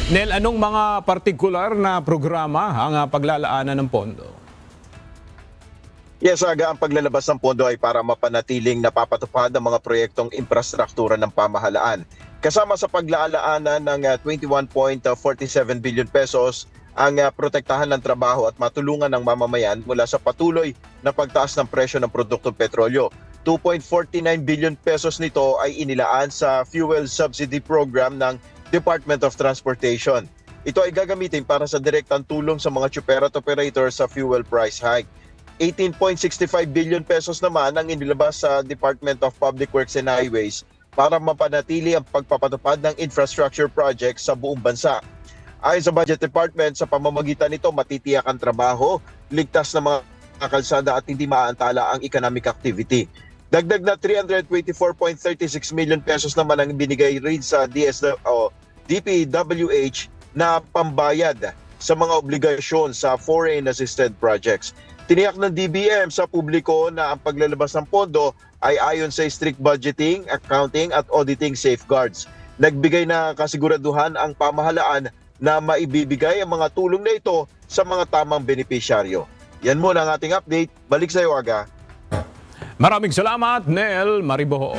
Nel, anong mga partikular na programa ang paglalaanan ng pondo? Yes, Aga, ang paglalabas ng pondo ay para mapanatiling napapatupad ang mga proyektong infrastruktura ng pamahalaan. Kasama sa paglalaanan ng 21.47 billion pesos ang protektahan ng trabaho at matulungan ng mamamayan mula sa patuloy na pagtaas ng presyo ng produktong petrolyo. 2.49 billion pesos nito ay inilaan sa fuel subsidy program ng Department of Transportation. Ito ay gagamitin para sa direktang tulong sa mga chuper at operator sa fuel price hike. 18.65 billion pesos naman ang inilabas sa Department of Public Works and Highways para mapanatili ang pagpapatupad ng infrastructure projects sa buong bansa. Ayon sa Budget Department, sa pamamagitan nito matitiyak ang trabaho, ligtas na mga kalsada at hindi maaantala ang economic activity. Dagdag na 324.36 million pesos naman ang binigay rin sa DPWH na pambayad sa mga obligasyon sa foreign assisted projects. Tiniyak ng DBM sa publiko na ang paglalabas ng pondo ay ayon sa strict budgeting, accounting at auditing safeguards. Nagbigay na kasiguraduhan ang pamahalaan na maibibigay ang mga tulong na ito sa mga tamang benepisyaryo. Yan muna ang ating update. Balik sa iyo, Aga. Maraming salamat, Nel Mariboho.